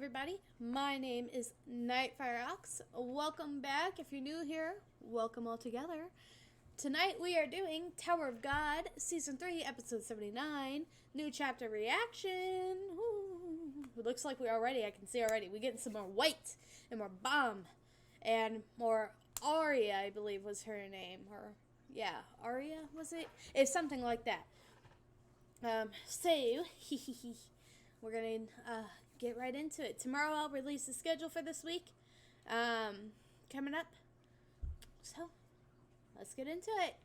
everybody. My name is Nightfireox. Welcome back. If you're new here, welcome all together. Tonight we are doing Tower of God, Season 3, Episode 79, New Chapter Reaction. Ooh. It looks like I can see already, we're getting some more white and more bomb and more Arya, I believe was her name. Arya, was it? It's something like that. So, we're going to get right into it. Tomorrow I'll release the schedule for this week coming up. So, let's get into it.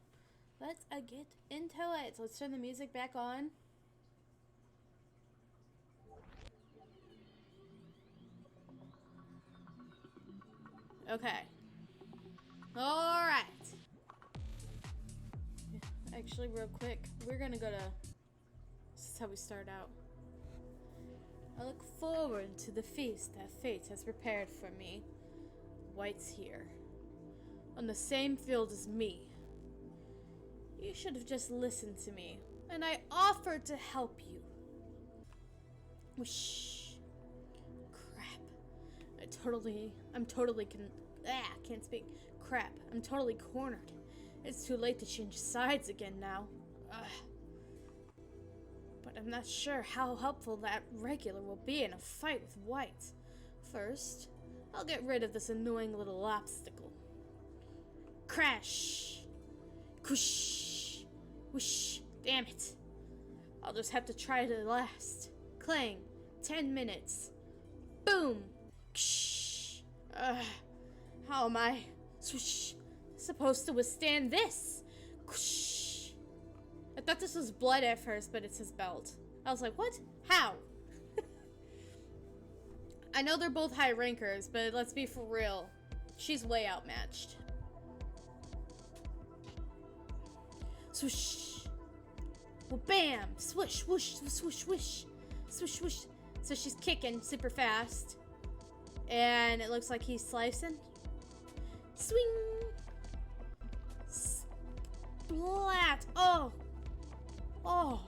So let's turn the music back on. Okay. Alright. Actually, real quick, we're going to go to... This is how we start out. I look forward to the feast that fate has prepared for me. White's here. On the same field as me. You should have just listened to me, and I offered to help you. Whoosh. Crap. I'm totally cornered. It's too late to change sides again now. But I'm not sure how helpful that regular will be in a fight with White. First, I'll get rid of this annoying little obstacle. Crash! Whoosh! Whoosh! Damn it! I'll just have to try to last. Clang! 10 minutes. Boom! Ksh! How am I swoosh, supposed to withstand this? Whoosh! I thought this was blood at first, but it's his belt. I was like, what? How? I know they're both high rankers, but let's be for real. She's way outmatched. Swoosh. Well, bam. Swoosh, whoosh, swoosh, whoosh. Swoosh, whoosh. So she's kicking super fast. And it looks like he's slicing. Swing. Splat. Oh,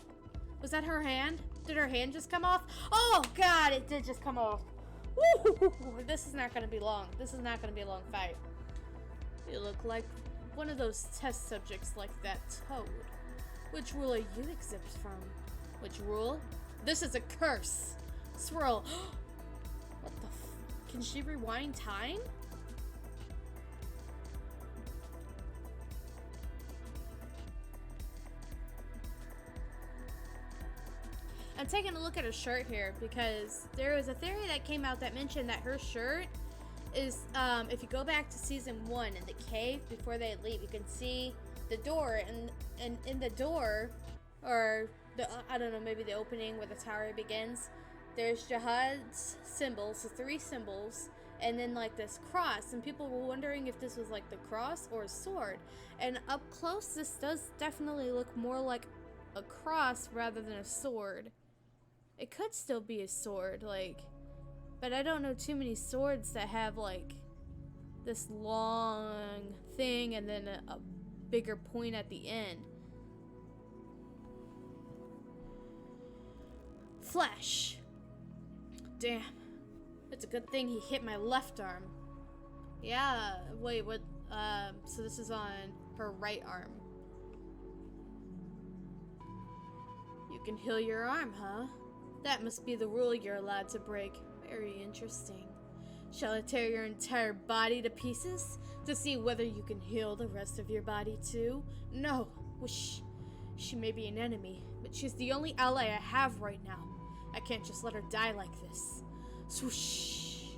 was that her hand? Did her hand just come off? Oh, God, it did just come off. Woo! This is not going to be long. This is not going to be a long fight. You look like one of those test subjects like that Toad. Which rule are you exempt from? Which rule? This is a curse. Swirl. What the Can she rewind time? I'm taking a look at her shirt here because there was a theory that came out that mentioned that her shirt is, if you go back to season 1 in the cave before they leave, you can see the door, and in the door, or I don't know, maybe the opening where the tower begins, there's Jihad's symbols, the 3 symbols, and then like this cross, and people were wondering if this was like the cross or a sword, and up close this does definitely look more like a cross rather than a sword. It could still be a sword, but I don't know too many swords that have, this long thing and then a bigger point at the end. Flash! Damn. It's a good thing he hit my left arm. Yeah, wait, what? So this is on her right arm. You can heal your arm, huh? That must be the rule you're allowed to break. Very interesting. Shall I tear your entire body to pieces to see whether you can heal the rest of your body too? No. Whoosh. She may be an enemy, but she's the only ally I have right now. I can't just let her die like this. Swoosh.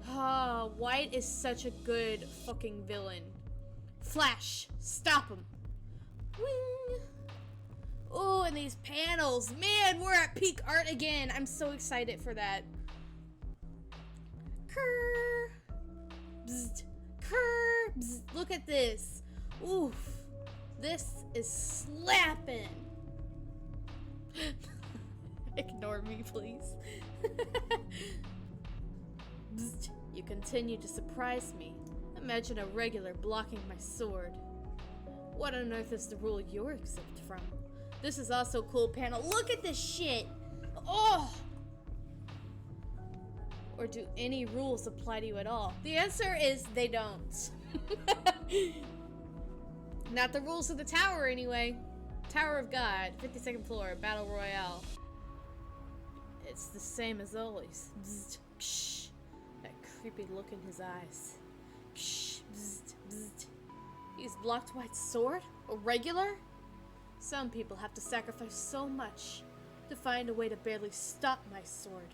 God. White is such a good fucking villain. Flash. Stop him. Wing. Oh, and these panels. Man, we're at peak art again. I'm so excited for that. Kerr. Bzzt. Kerr. Bzzt. Look at this. Oof. This is slapping. Ignore me, please. Bzzt. You continue to surprise me. Imagine a regular blocking my sword. What on earth is the rule you're exempt from? This is also a cool panel. Look at this shit! Oh! Or do any rules apply to you at all? The answer is they don't. Not the rules of the tower, anyway. Tower of God, 52nd floor, Battle Royale. It's the same as always. Bzzzt, psh. That creepy look in his eyes. Psh, bzzzt, bzzzt. He's blocked White's sword? A regular? Some people have to sacrifice so much to find a way to barely stop my sword.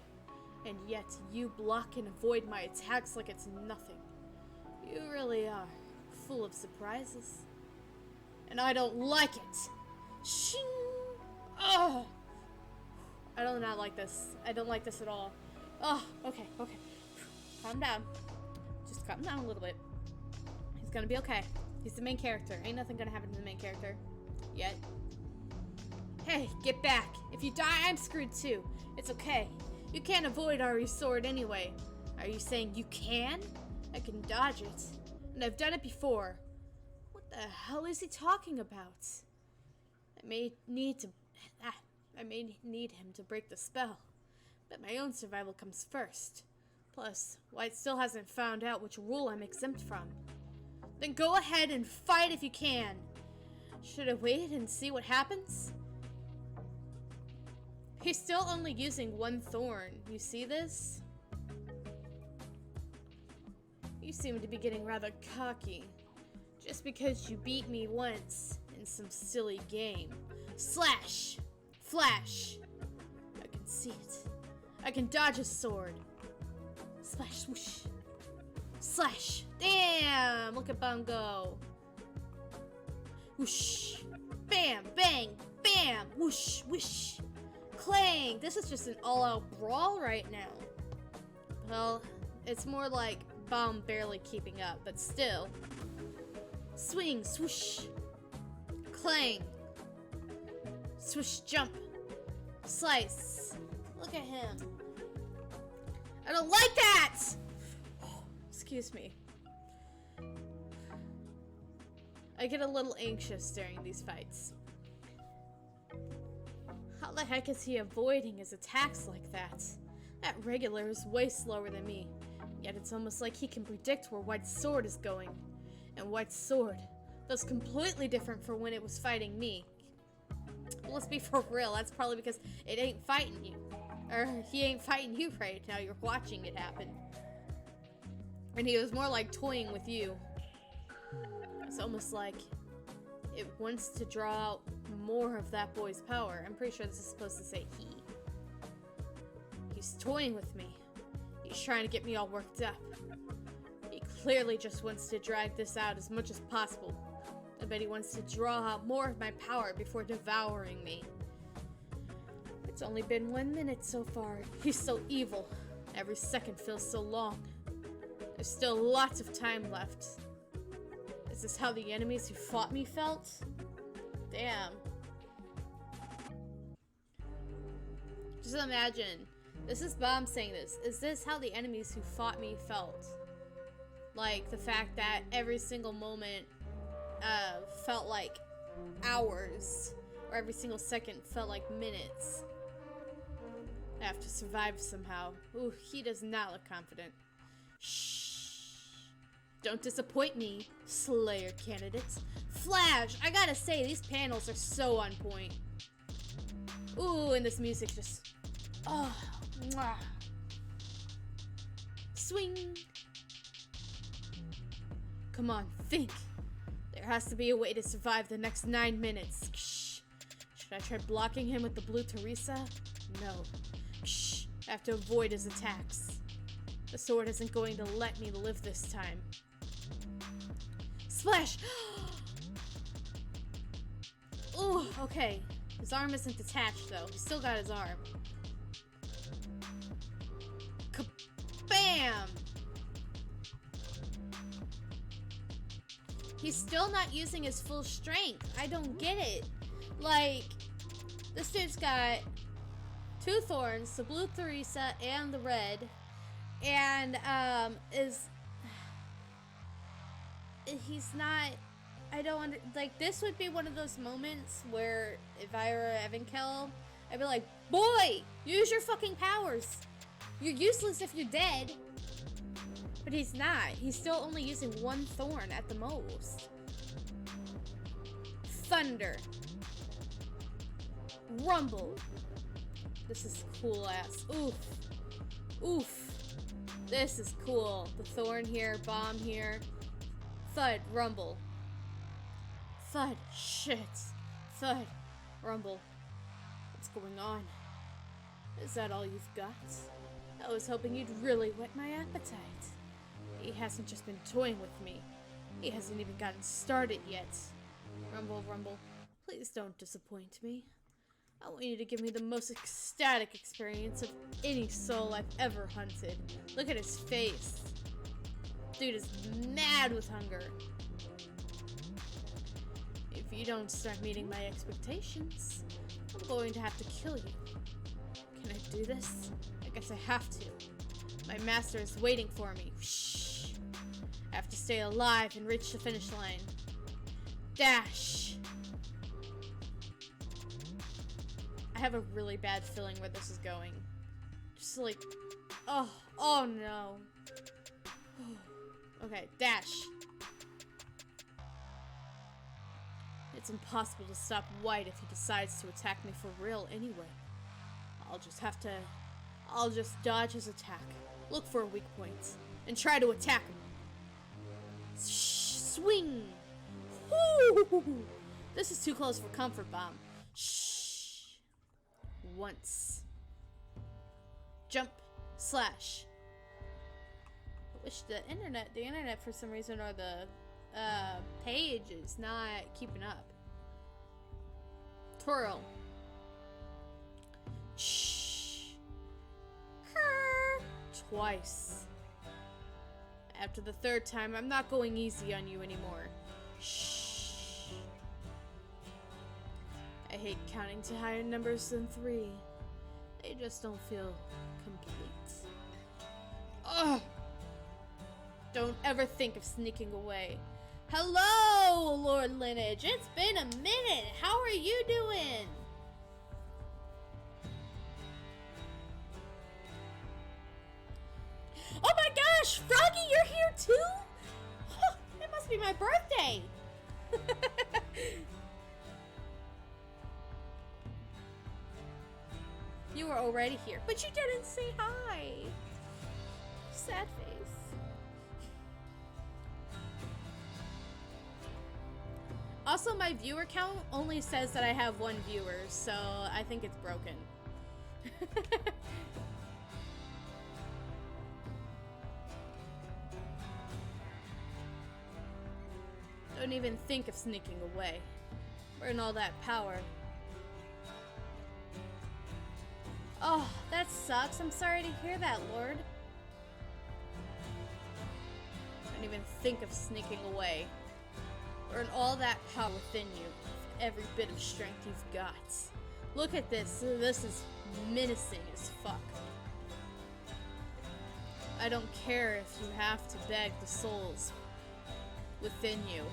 And yet you block and avoid my attacks like it's nothing. You really are full of surprises. And I don't like it. Shing! Ugh! I do not like this. I don't like this at all. Oh, okay. Calm down. Just calm down a little bit. He's gonna be okay. He's the main character. Ain't nothing gonna happen to the main character. Yet. Hey, get back. If you die, I'm screwed too. It's okay. You can't avoid Ari's sword anyway. Are you saying you can? I can dodge it. And I've done it before. What the hell is he talking about? I may need him to break the spell. But my own survival comes first. Plus, White still hasn't found out which rule I'm exempt from. Then go ahead and fight if you can. Should I wait and see what happens? He's still only using one thorn. You see this? You seem to be getting rather cocky. Just because you beat me once in some silly game. Slash! Flash! I can see it. I can dodge a sword. Splash, swoosh. Slash! Damn! Look at Bum go. Whoosh! Bam! Bang! Bam! Whoosh! Whoosh! Clang! This is just an all-out brawl right now. Well, it's more like Bum barely keeping up, but still. Swing! Swoosh! Clang! Swoosh! Jump! Slice! Look at him. I don't like that! Excuse me. I get a little anxious during these fights. How the heck is he avoiding his attacks like that? That regular is way slower than me. Yet it's almost like he can predict where White's sword is going. And White's sword feels completely different from when it was fighting me. Well, let's be for real, that's probably because it ain't fighting you. Or he ain't fighting you right now, you're watching it happen. And he was more like toying with you. It's almost like it wants to draw out more of that boy's power. I'm pretty sure this is supposed to say he. He's toying with me. He's trying to get me all worked up. He clearly just wants to drag this out as much as possible. I bet he wants to draw out more of my power before devouring me. It's only been 1 minute so far. He's so evil. Every second feels so long. There's still lots of time left. Is this how the enemies who fought me felt? Damn. Just imagine. This is Bomb saying this. Is this how the enemies who fought me felt? Like the fact that every single moment felt like hours, or every single second felt like minutes. I have to survive somehow. Ooh, he does not look confident. Shh. Don't disappoint me, Slayer candidates. Flash! I gotta say, these panels are so on point. Ooh, and this music just... Oh, mwah. Swing! Come on, think. There has to be a way to survive the next 9 minutes. Shh. Should I try blocking him with the blue Teresa? No. Shh. I have to avoid his attacks. The sword isn't going to let me live this time. Splash! Ooh, okay. His arm isn't detached, though. He's still got his arm. Kabam! He's still not using his full strength. I don't get it. Like, this dude's got 2 thorns, the blue Teresa and the red, and he's not. I don't like. This would be one of those moments where if I were Evankel, I'd be like, "Boy, use your fucking powers." You're useless if you're dead. But he's not. He's still only using one thorn at the most. Thunder. Rumble. This is cool ass. Oof. Oof. This is cool. The thorn here, bomb here. Thud, rumble. Thud, shit. Thud, rumble. What's going on? Is that all you've got? I was hoping you'd really whet my appetite. He hasn't just been toying with me. He hasn't even gotten started yet. Rumble, rumble, please don't disappoint me. I want you to give me the most ecstatic experience of any soul I've ever hunted. Look at his face. Dude is mad with hunger. If you don't start meeting my expectations, I'm going to have to kill you. Can I do this? I guess I have to. My master is waiting for me. Shh. I have to stay alive and reach the finish line. Dash. I have a really bad feeling where this is going. Just like, oh no. Okay, dash. It's impossible to stop White if he decides to attack me for real anyway. I'll just dodge his attack, look for a weak point, and try to attack him. Swing! Woo! This is too close for comfort bomb. Shh. Once. Jump. Slash. I wish the internet for some reason, or the page is not keeping up. Twirl. Shh. Twice. After the third time, I'm not going easy on you anymore. Shh. I hate counting to higher numbers than 3. They just don't feel complete. Ugh! Don't ever think of sneaking away. Hello, Lord Lineage. It's been a minute. How are you doing? Oh my gosh, Froggy, you're here too? Huh, it must be my birthday. You were already here, but you didn't say hi. Sad face. Also, my viewer count only says that I have 1 viewer, so I think it's broken. Don't even think of sneaking away. Burn all that power. Oh, that sucks. I'm sorry to hear that, Lord. Don't even think of sneaking away. Burn all that power within you. Every bit of strength you've got. Look at this. This is menacing as fuck. I don't care if you have to beg the souls within you,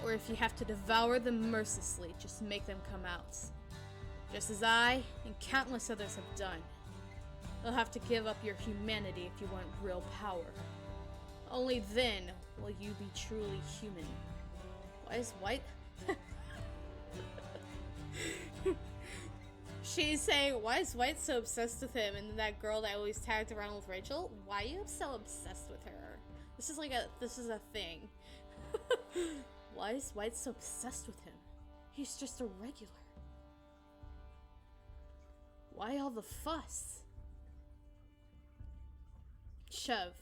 or if you have to devour them mercilessly, just make them come out. Just as I and countless others have done. You'll have to give up your humanity if you want real power. Only then will you be truly human. Why is White? She's saying, why is White so obsessed with him? And that girl that always tagged around with Rachel, why are you so obsessed with her? This is a thing. Why is White so obsessed with him? He's just a regular. Why all the fuss? Shove.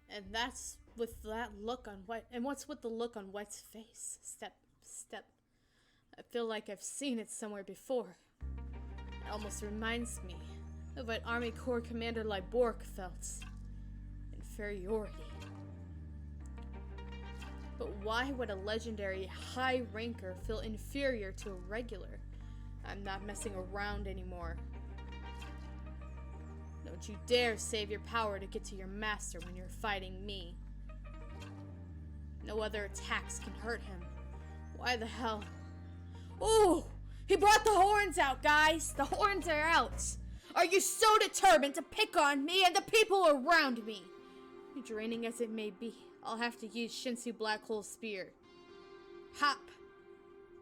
And that's with that look on White. And what's with the look on White's face? Step. I feel like I've seen it somewhere before. It almost reminds me of what Army Corps Commander Lybork felt. Inferiority. But why would a legendary high ranker feel inferior to a regular? I'm not messing around anymore. Don't you dare save your power to get to your master when you're fighting me. No other attacks can hurt him. Why the hell? Oh! He brought the horns out, guys! The horns are out! Are you so determined to pick on me and the people around me? Draining as it may be, I'll have to use Shinsu Black Hole Spear. Hop.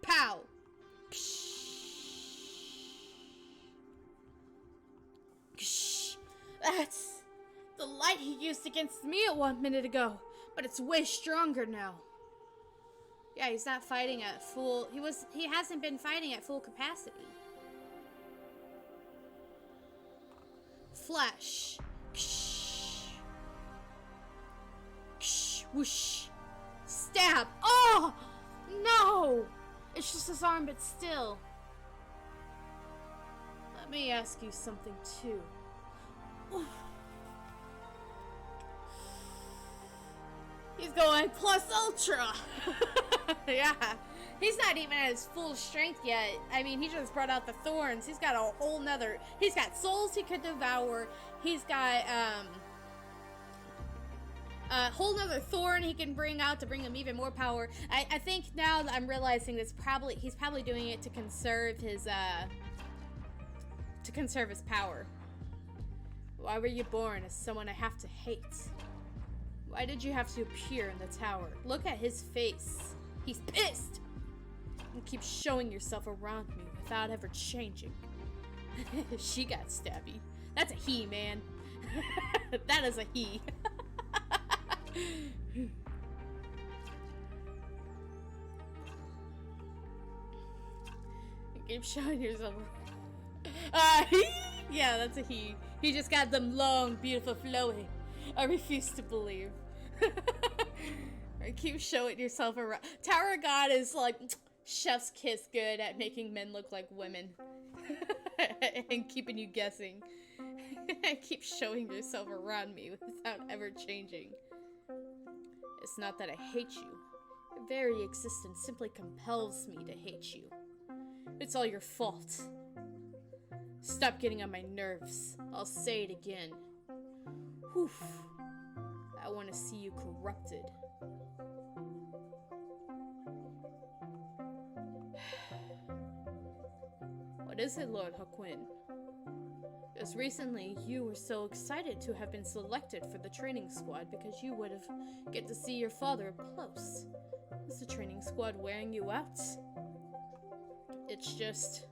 Pow. Ksh. That's the light he used against me a 1 minute ago, but it's way stronger now. Yeah, he's not fighting at full. He hasn't been fighting at full capacity. Flash. Ksh. Ksh. Whoosh. Stab. Oh! No! It's just his arm, but still. Let me ask you something, too. He's going plus ultra. Yeah. He's not even at his full strength yet. I mean, he just brought out the thorns. He's got a whole nother... He's got souls he could devour. He's got, a whole nother thorn he can bring out to bring him even more power. I think now that I'm realizing he's probably doing it to conserve his power. Why were you born as someone I have to hate? Why did you have to appear in the tower? Look at his face. He's pissed. You keep showing yourself around me without ever changing. She got stabby. That's a he, man. That is a he. You keep showing yourself. He? Yeah, that's a he. He just got them long, beautiful, flowing. I refuse to believe. Keep showing yourself around. Tower God is like chef's kiss good at making men look like women. And keeping you guessing. Keep showing yourself around me without ever changing. It's not that I hate you. Your very existence simply compels me to hate you. It's all your fault. Stop getting on my nerves. I'll say it again. Whew. I want to see you corrupted. What is it, Lord Hakuin? Just recently, you were so excited to have been selected for the training squad because you would have get to see your father up close. Is the training squad wearing you out? It's just...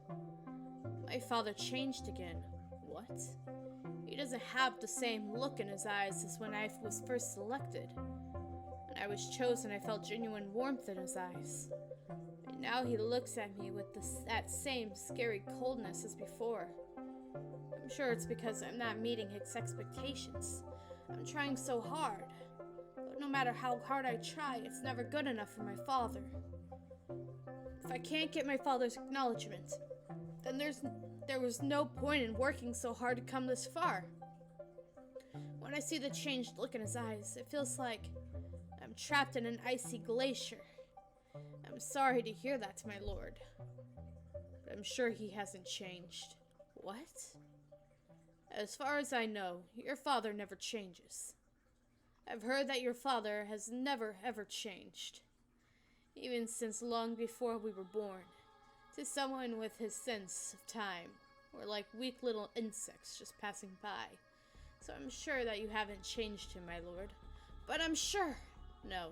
my father changed again. What? He doesn't have the same look in his eyes as when I was first selected. When I was chosen, I felt genuine warmth in his eyes. And now he looks at me with that same scary coldness as before. I'm sure it's because I'm not meeting his expectations. I'm trying so hard. But no matter how hard I try, it's never good enough for my father. If I can't get my father's acknowledgement, then there was no point in working so hard to come this far. When I see the changed look in his eyes, it feels like I'm trapped in an icy glacier. I'm sorry to hear that, my lord. But I'm sure he hasn't changed. What? As far as I know, your father never changes. I've heard that your father has never ever changed. Even since long before we were born. To someone with his sense of time. We're like weak little insects just passing by. So I'm sure that you haven't changed him, my lord. But I'm sure. No.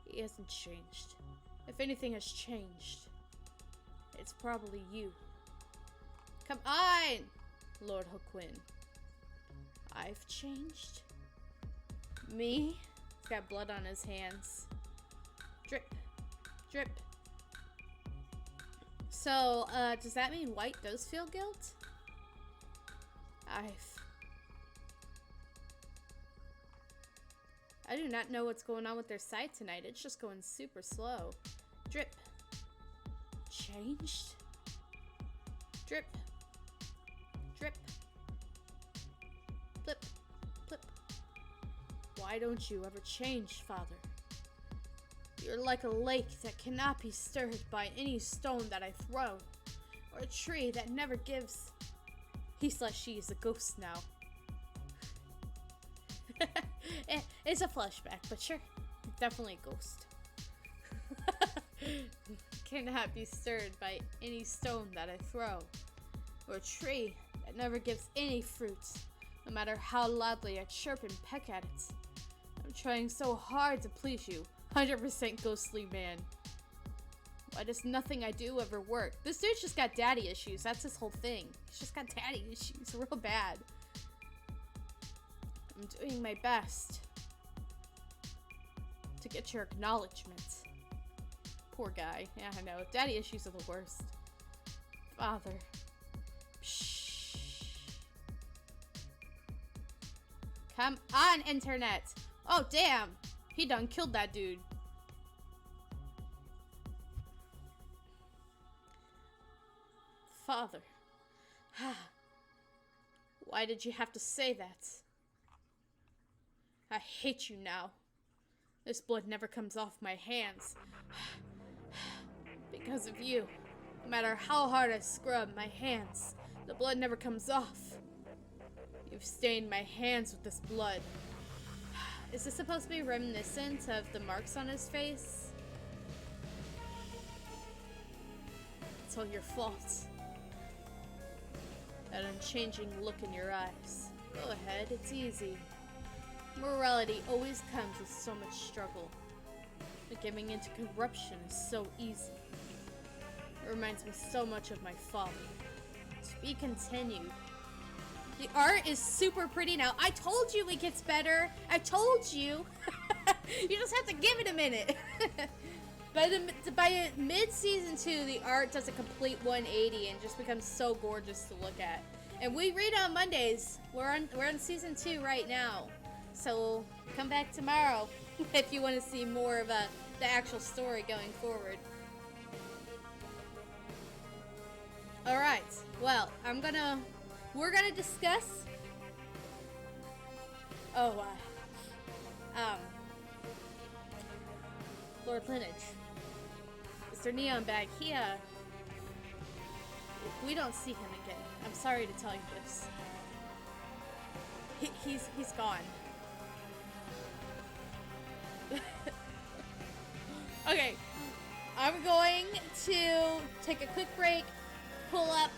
He hasn't changed. If anything has changed, it's probably you. Come on, Lord Hakuin. I've changed? Me? He's got blood on his hands. Drip. Drip. So, does that mean White does feel guilt? I do not know what's going on with their side tonight. It's just going super slow. Drip. Changed? Drip. Drip. Flip. Flip. Why don't you ever change, Father? You're like a lake that cannot be stirred by any stone that I throw, or a tree that never gives. He/she is a ghost now. It's a flashback, but sure, definitely a ghost. Cannot be stirred by any stone that I throw, or a tree that never gives any fruit, no matter how loudly I chirp and peck at it. I'm trying so hard to please you, 100% ghostly man. Why does nothing I do ever work? This dude's just got daddy issues. That's his whole thing. He's just got daddy issues real bad. I'm doing my best to get your acknowledgement. Poor guy. Yeah, I know. Daddy issues are the worst. Father. Shh. Come on, internet. Oh, damn. He done killed that dude. Father. Why did you have to say that? I hate you now. This blood never comes off my hands. Because of you. No matter how hard I scrub my hands, the blood never comes off. You've stained my hands with this blood. Is this supposed to be reminiscent of the marks on his face? It's all your fault. That unchanging look in your eyes. Go ahead, it's easy. Morality always comes with so much struggle. But giving into corruption is so easy. It reminds me so much of my father. To be continued. The art is super pretty now. I told you it gets better. I told you. You just have to give it a minute. By mid-season 2, the art does a complete 180 and just becomes so gorgeous to look at. And we read on Mondays. We're on season 2 right now. So come back tomorrow if you want to see more of the actual story going forward. Alright, well, we're gonna discuss, Lord Lineage. Mr. Neon Bag, we don't see him again. I'm sorry to tell you this. He's gone. Okay, I'm going to take a quick break, pull up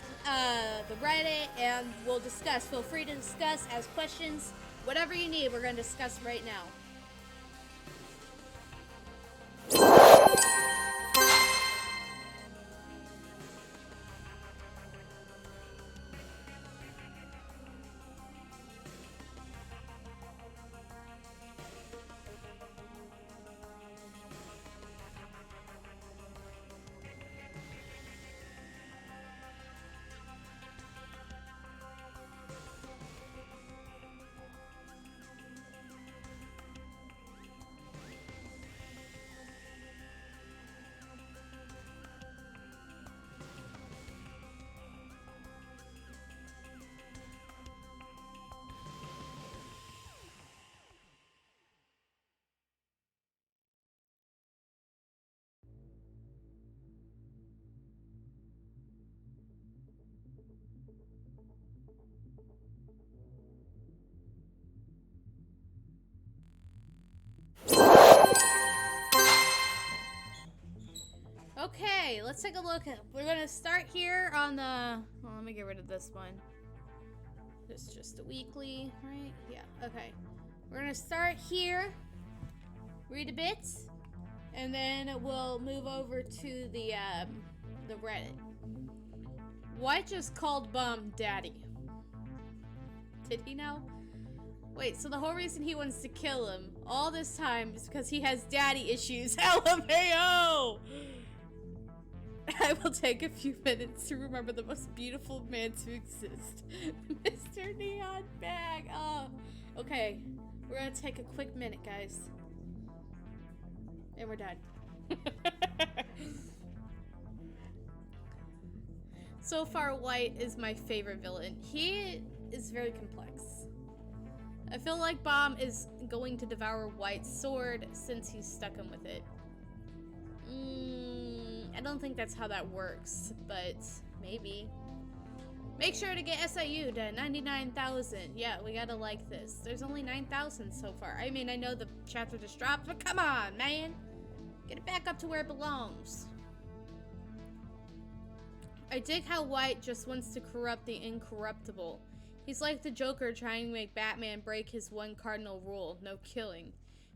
the Reddit, and we'll discuss. Feel free to discuss, ask questions, whatever you need, we're going to discuss right now. Okay, let's take a look. We're gonna start here on the, well, let me get rid of this one. It's just a weekly, right? Yeah, okay. We're gonna start here, read a bit, and then we'll move over to the Reddit. White just called Bum Daddy. Did he know? Wait, so the whole reason he wants to kill him all this time is because he has daddy issues. LMAO! I will take a few minutes to remember the most beautiful man to exist. Mr. Neon Bag. Oh, okay. We're gonna take a quick minute, guys. And we're done. So far, White is my favorite villain. He is very complex. I feel like Bomb is going to devour White's sword since he's stuck him with it. I don't think that's how that works, but maybe. Make sure to get SIU to 99,000. Yeah, we gotta like this. There's only 9,000 so far. I mean, I know the chapter just dropped, but come on, man. Get it back up to where it belongs. I dig how White just wants to corrupt the incorruptible. He's like the Joker trying to make Batman break his one cardinal rule, no killing.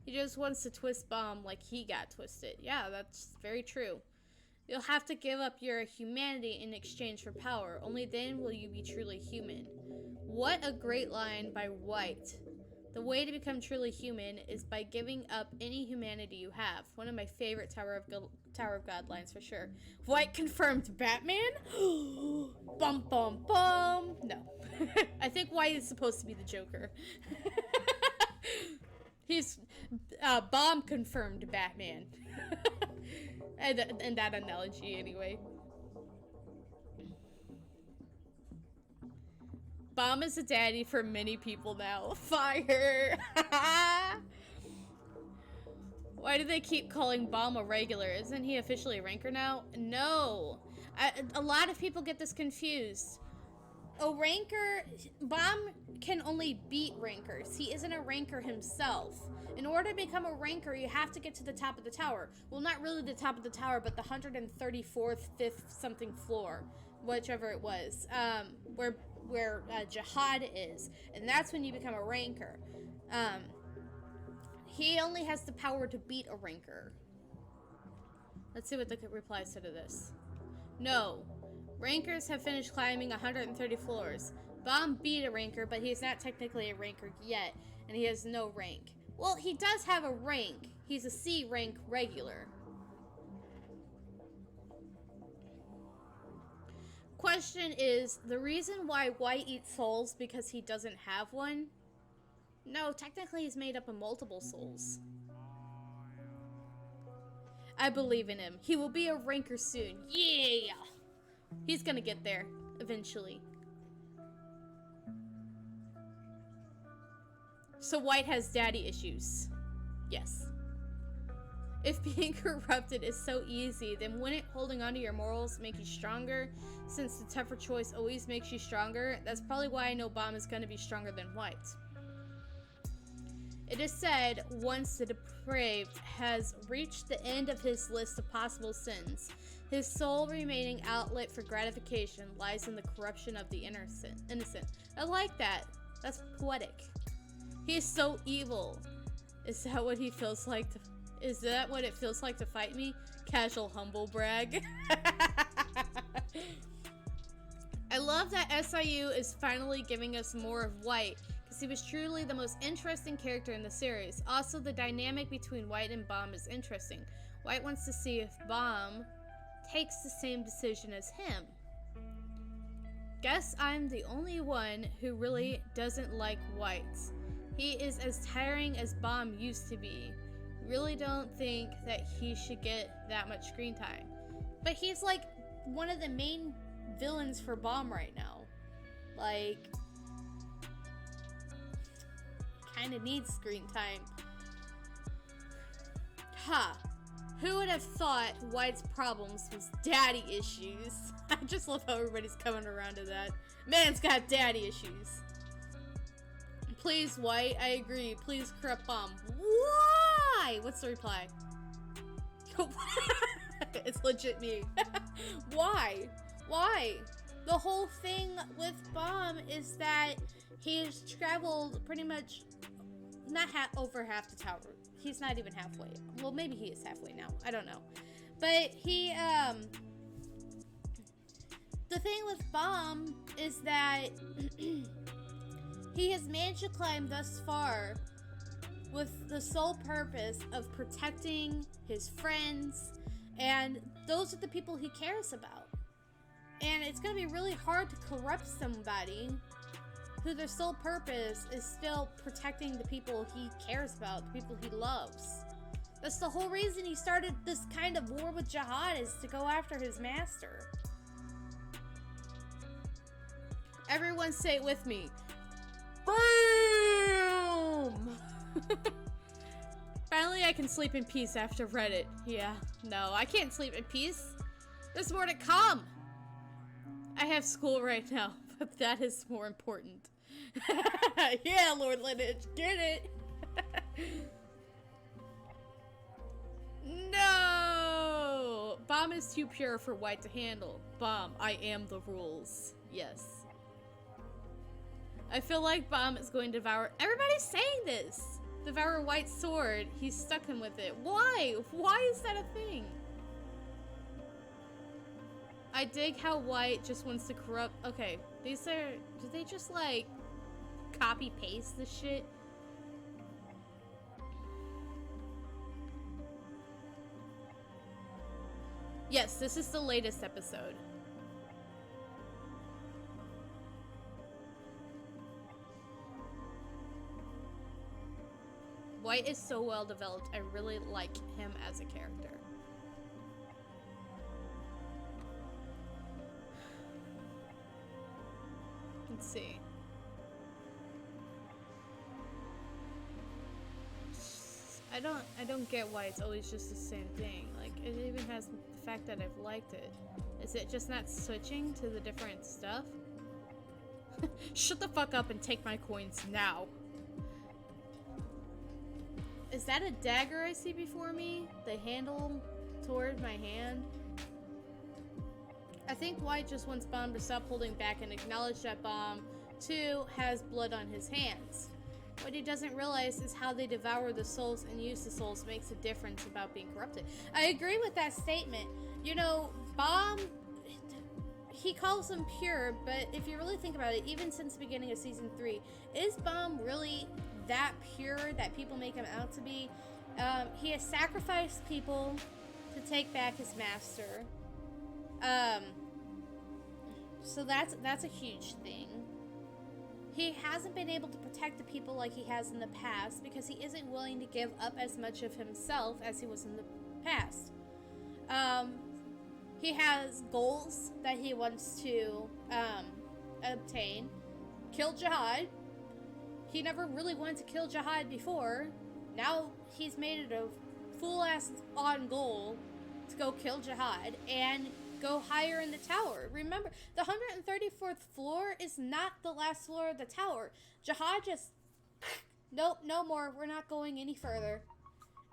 He just wants to twist Bomb like he got twisted. Yeah, that's very true. You'll have to give up your humanity in exchange for power. Only then will you be truly human. What a great line by White. The way to become truly human is by giving up any humanity you have. One of my favorite Tower of God lines for sure. White confirmed Batman? Bum bum bum. No. I think White is supposed to be the Joker. He's Bomb confirmed Batman. and that analogy anyway. Bomb is a daddy for many people now. Fire! Why do they keep calling Bomb a regular? Isn't he officially a ranker now? No. A lot of people get this confused. A ranker, Bomb can only beat rankers. He isn't a ranker himself. In order to become a ranker, you have to get to the top of the tower. Well, not really the top of the tower, but the 134th, 5th something floor, whichever it was, where Jihad is, and that's when you become a ranker. He only has the power to beat a ranker. Let's see what the reply said to this. No. Rankers have finished climbing 130 floors. Bomb beat a ranker, but he's not technically a ranker yet, and he has no rank. Well, he does have a rank. He's a C rank regular. Question is, the reason why White eats souls because he doesn't have one? No, technically he's made up of multiple souls. I believe in him. He will be a ranker soon. Yeah! He's gonna get there, eventually. So White has daddy issues. Yes. If being corrupted is so easy, then wouldn't holding onto your morals make you stronger? Since the tougher choice always makes you stronger, that's probably why I know Bomb is gonna be stronger than White. It is said, once the depraved has reached the end of his list of possible sins, his sole remaining outlet for gratification lies in the corruption of the innocent. I like that. That's poetic. He is so evil. Is that what he feels like to... Is that what it feels like to fight me? Casual humble brag. I love that SIU is finally giving us more of White, because he was truly the most interesting character in the series. Also, the dynamic between White and Bomb is interesting. White wants to see if Bomb takes the same decision as him. Guess I'm the only one who really doesn't like White. He is as tiring as Bomb used to be. Really don't think that he should get that much screen time. But he's like one of the main villains for Bomb right now. Like, kind of needs screen time. Ha! Who would have thought White's problems was daddy issues? I just love how everybody's coming around to that. Man's got daddy issues. Please, White, I agree. Please corrupt Bomb. Why? What's the reply? It's legit me. Why? Why? The whole thing with Bomb is that he's traveled pretty much not over half the tower. He's not even halfway. Well, maybe he is halfway now. I don't know. But he, the thing with Bomb is that he has managed to climb thus far with the sole purpose of protecting his friends, and those are the people he cares about. And it's going to be really hard to corrupt somebody who their sole purpose is still protecting the people he cares about, the people he loves. That's the whole reason he started this kind of war with Jihad, is to go after his master. Everyone say it with me. Boom! Finally, I can sleep in peace after Reddit. Yeah, no, I can't sleep in peace. There's more to come. I have school right now, but that is more important. Yeah, Lord Lineage, get it? No! Bomb Bomb is too pure for White to handle. Bomb, I am the rules. Yes. I feel like Bomb is going to devour. Everybody's saying this. Devour White's sword. He's stuck him with it. Why? Why is that a thing? I dig how White just wants to corrupt. Okay, these are. Do they just like copy paste this shit? Yes, this is the latest episode. White is so well developed. I really like him as a character. Let's see. I don't get why it's always just the same thing. Like, it even has the fact that I've liked it. Is it just not switching to the different stuff? Shut the fuck up and take my coins now. Is that a dagger I see before me? The handle toward my hand? I think White just wants Bomb to stop holding back and acknowledge that Bomb, too, has blood on his hands. What he doesn't realize is how they devour the souls and use the souls makes a difference about being corrupted. I agree with that statement. You know, Bomb, he calls them pure, but if you really think about it, even since the beginning of Season 3, is Bomb really that pure that people make him out to be? He has sacrificed people to take back his master. So that's a huge thing. He hasn't been able to protect the people like he has in the past because he isn't willing to give up as much of himself as he was in the past. He has goals that he wants to obtain. Kill Jihad. He never really wanted to kill Jihad before. Now he's made it a full-ass on goal to go kill Jihad and go higher in the tower. Remember, the 134th floor is not the last floor of the tower. Jihad just, nope, no more. We're not going any further.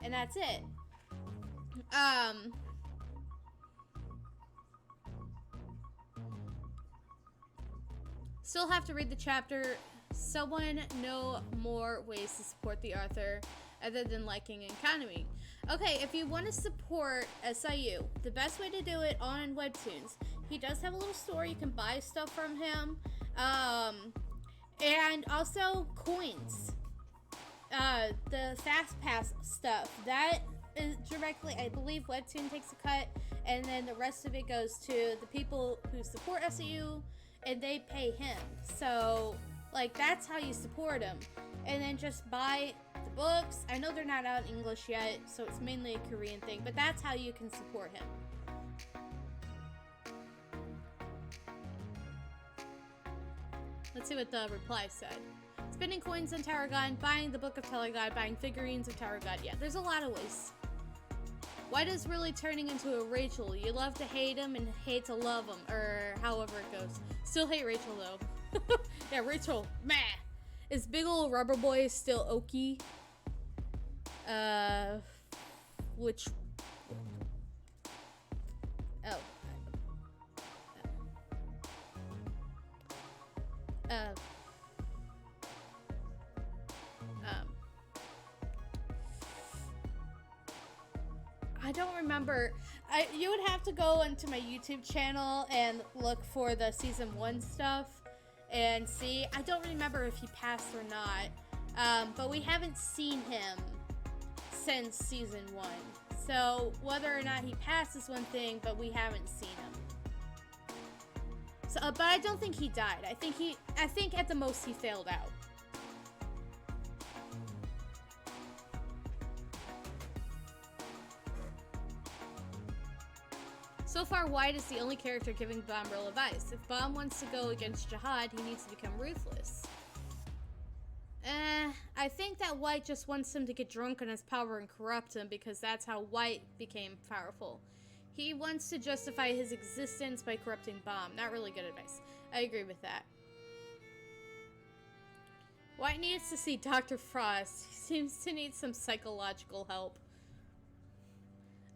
And that's it. Still have to read the chapter. Someone know more ways to support the author other than liking and commenting. Okay, if you want to support SIU, the best way to do it on Webtoons. He does have a little store. You can buy stuff from him. And also coins. The Fast Pass stuff. That is directly, I believe Webtoon takes a cut. And then the rest of it goes to the people who support SIU. And they pay him. So, like, that's how you support him. And then just buy the books. I know they're not out in English yet, so it's mainly a Korean thing, but that's how you can support him. Let's see what the reply said. Spending coins on Tarragon, buying the book of Tarragon, buying figurines of Tarragon. Yeah, there's a lot of ways. White is really turning into a Rachel. You love to hate him and hate to love him, or however it goes. Still hate Rachel though. Yeah, Rachel, meh. Is Big Ol' Rubber Boy still Oki? Which... Oh. I don't remember. You would have to go into my YouTube channel and look for the season 1 stuff and see. I don't remember if he passed or not, but we haven't seen him since season 1. So whether or not he passed is one thing, but we haven't seen him. So, but I don't think he died. I think at the most he failed out. So far, White is the only character giving Bomb real advice. If Bomb wants to go against Jihad, he needs to become ruthless. I think that White just wants him to get drunk on his power and corrupt him because that's how White became powerful. He wants to justify his existence by corrupting Bomb. Not really good advice. I agree with that. White needs to see Dr. Frost. He seems to need some psychological help.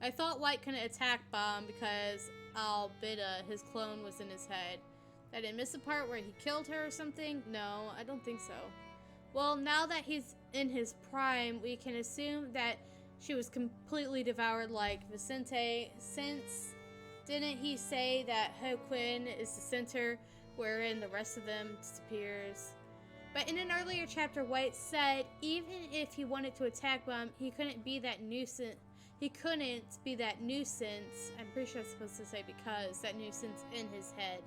I thought White couldn't attack Bomb because Albida, his clone, was in his head. I didn't miss the part where he killed her or something? No, I don't think so. Well, now that he's in his prime, we can assume that she was completely devoured like Vicente, since didn't he say that Hoquin is the center wherein the rest of them disappears? But in an earlier chapter, White said even if he wanted to attack Bomb, he couldn't be that nuisance. He couldn't be that nuisance. I'm pretty sure I'm supposed to say because that nuisance in his head,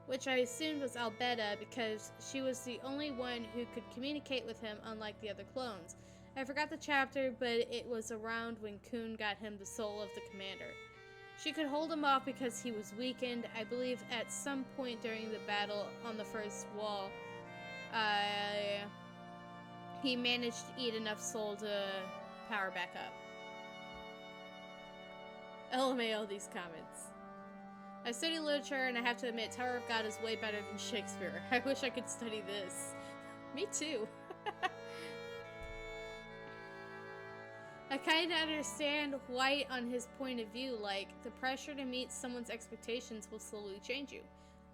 which I assumed was Albeda because she was the only one who could communicate with him, unlike the other clones. I forgot the chapter, but it was around when Khun got him the soul of the commander. She could hold him off because he was weakened. I believe at some point during the battle on the first wall, he managed to eat enough soul to power back up. LMAO these comments. I study literature and I have to admit Tower of God is way better than Shakespeare. I wish I could study this. Me too. I kinda understand White on his point of view, like, the pressure to meet someone's expectations will slowly change you.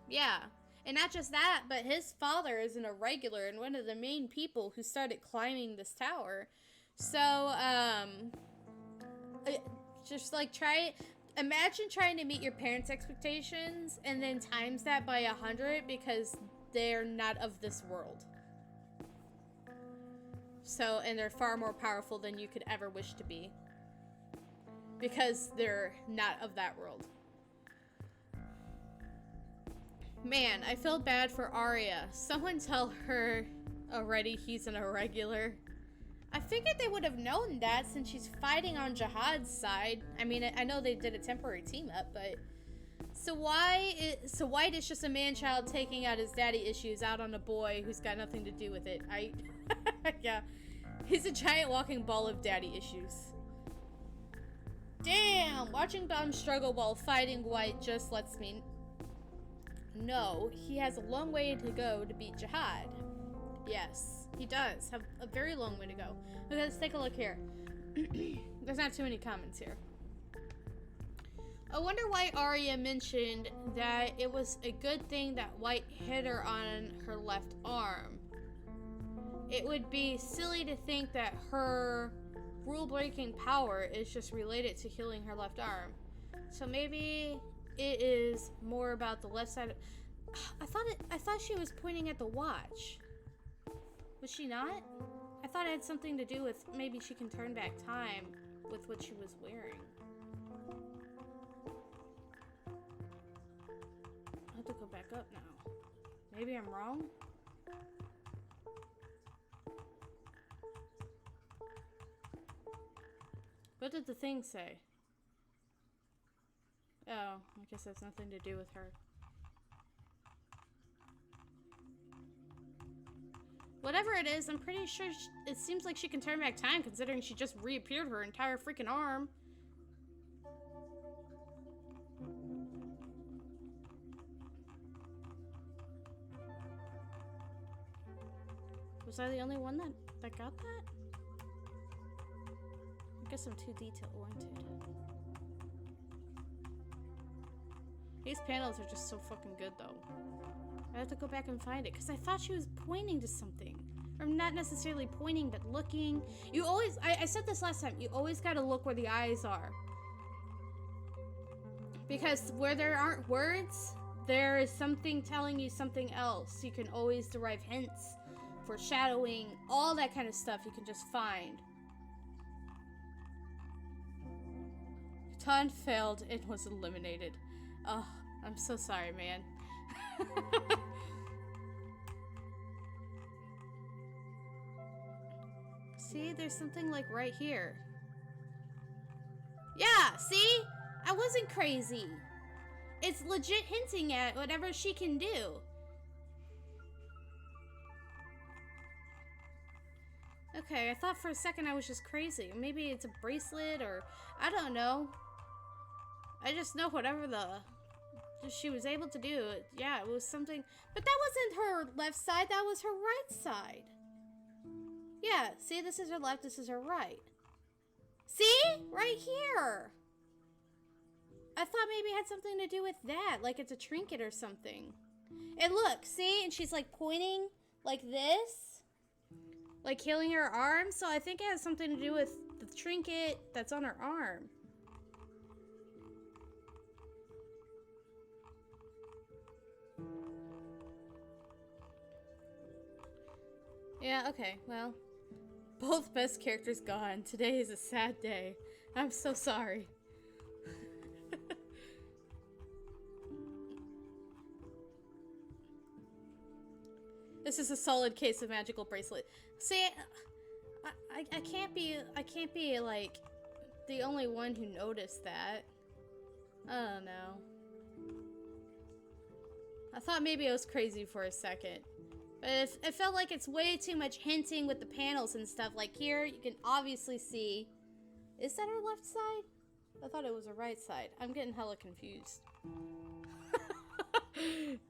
Yeah, and not just that, but his father is an irregular and one of the main people who started climbing this tower. So, just like imagine trying to meet your parents' expectations and then times that by 100 because they're not of this world. So, and they're far more powerful than you could ever wish to be. Because they're not of that world. Man, I feel bad for Arya. Someone tell her already he's an irregular. I figured they would have known that since she's fighting on Jihad's side. I mean, I know they did a temporary team up, but... So White is just a man-child taking out his daddy issues out on a boy who's got nothing to do with it. Yeah. He's a giant walking ball of daddy issues. Damn! Watching Bomb struggle while fighting White just lets me know he has a long way to go to beat Jihad. Yes, he does have a very long way to go. Okay, let's take a look here. There's not too many comments here. I wonder why Arya mentioned that it was a good thing that White hit her on her left arm. It would be silly to think that her rule-breaking power is just related to healing her left arm. So maybe it is more about the left side. I thought she was pointing at the watch. Was she not? I thought it had something to do with maybe she can turn back time with what she was wearing. I have to go back up now. Maybe I'm wrong? What did the thing say? Oh, I guess that's nothing to do with her. Whatever it is, I'm pretty sure it seems like she can turn back time considering she just reappeared her entire freaking arm. Was I the only one that got that? I guess I'm too detail-oriented. These panels are just so fucking good, though. I have to go back and find it, because I thought she was pointing to something. Or not necessarily pointing, but looking. You always, I said this last time, you always gotta look where the eyes are. Because where there aren't words, there is something telling you something else. You can always derive hints, foreshadowing, all that kind of stuff you can just find. Catan failed and was eliminated. Oh, I'm so sorry, man. See, there's something like right here. Yeah, see? I wasn't crazy. It's legit hinting at whatever she can do. Okay, I thought for a second I was just crazy. Maybe it's a bracelet or I don't know. I just know whatever she was able to do. Yeah, it was something. But that wasn't her left side. That was her right side. Yeah, see, this is her left. This is her right. See? Right here. I thought maybe it had something to do with that, like it's a trinket or something. And look, see? And she's like pointing like this, like healing her arm. So I think it has something to do with the trinket that's on her arm. Yeah, okay, well, both best characters gone. Today is a sad day. I'm so sorry. This is a solid case of magical bracelet. See, I can't be like the only one who noticed that. I don't know. I thought maybe I was crazy for a second. But it felt like it's way too much hinting with the panels and stuff. Like here, you can obviously see. Is that her left side? I thought it was her right side. I'm getting hella confused.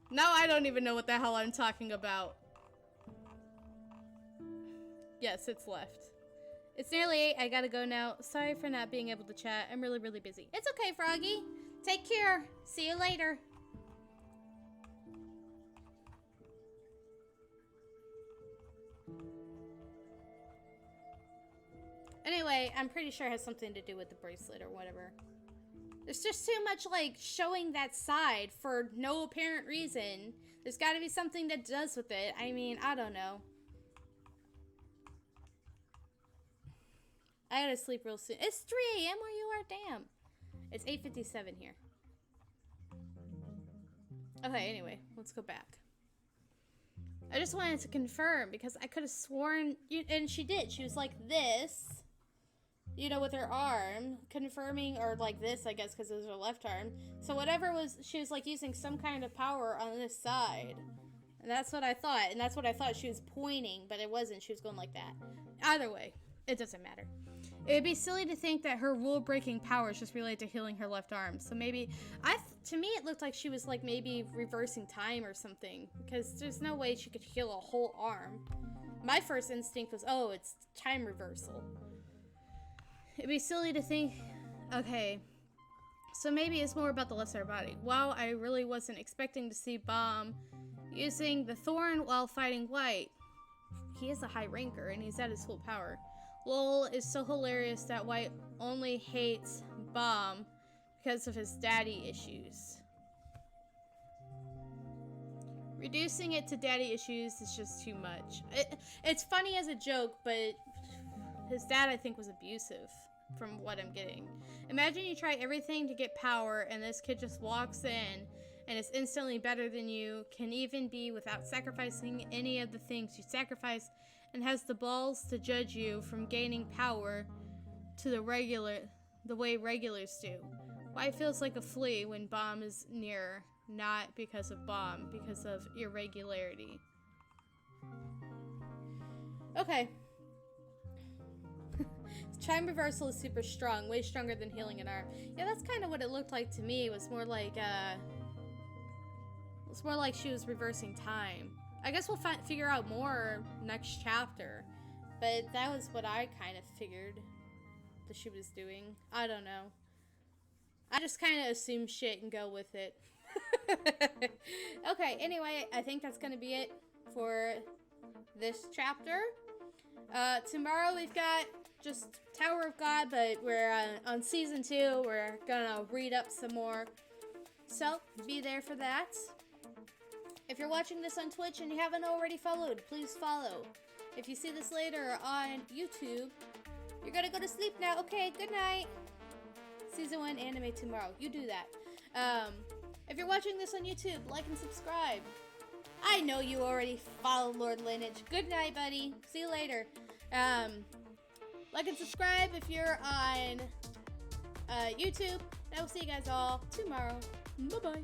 Now I don't even know what the hell I'm talking about. Yes, it's left. It's nearly 8. I gotta go now. Sorry for not being able to chat. I'm really, really busy. It's okay, Froggy. Take care. See you later. Anyway, I'm pretty sure it has something to do with the bracelet or whatever. There's just too much, like, showing that side for no apparent reason. There's gotta be something that does with it. I mean, I don't know. I gotta sleep real soon. It's 3 a.m. where you are? Damn. It's 8:57 here. Okay, anyway, let's go back. I just wanted to confirm because I could have sworn, and she did. She was like this, you know, with her arm, confirming, or like this, I guess, because it was her left arm. So whatever was, she was like using some kind of power on this side. And that's what I thought. And that's what I thought she was pointing, but it wasn't. She was going like that. Either way, it doesn't matter. It would be silly to think that her rule-breaking powers just related to healing her left arm. So maybe, to me it looked like she was like maybe reversing time or something. Because there's no way she could heal a whole arm. My first instinct was, oh, it's time reversal. It'd be silly to think, okay, so maybe it's more about the lesser body. Wow, I really wasn't expecting to see Bomb using the Thorn while fighting White. He is a high ranker and he's at his full power. Lol is so hilarious that White only hates Bomb because of his daddy issues. Reducing it to daddy issues is just too much. It's funny as a joke, but his dad, I think, was abusive from what I'm getting. Imagine you try everything to get power and this kid just walks in and is instantly better than you, can even be without sacrificing any of the things you sacrifice, and has the balls to judge you from gaining power to the way regulars do. Why it feels like a flea when Bomb is near, not because of Bomb, because of irregularity. Okay. Time reversal is super strong, way stronger than healing an arm. Yeah, that's kind of what it looked like to me. It was more like she was reversing time. I guess we'll figure out more next chapter, but that was what I kind of figured that she was doing. I don't know. I just kind of assume shit and go with it. Okay, anyway, I think that's gonna be it for this chapter. Tomorrow we've got just Tower of God, but we're on season 2. We're gonna read up some more, so be there for that. If you're watching this on Twitch and you haven't already followed, please follow. If you see this later on YouTube, you're gonna go to sleep now. Okay, good night. Season 1 anime tomorrow. You do that. If you're watching this on YouTube, like and subscribe. I know you already follow Lord Lineage. Good night, buddy. See you later. Like and subscribe if you're on YouTube. I will see you guys all tomorrow. Bye-bye.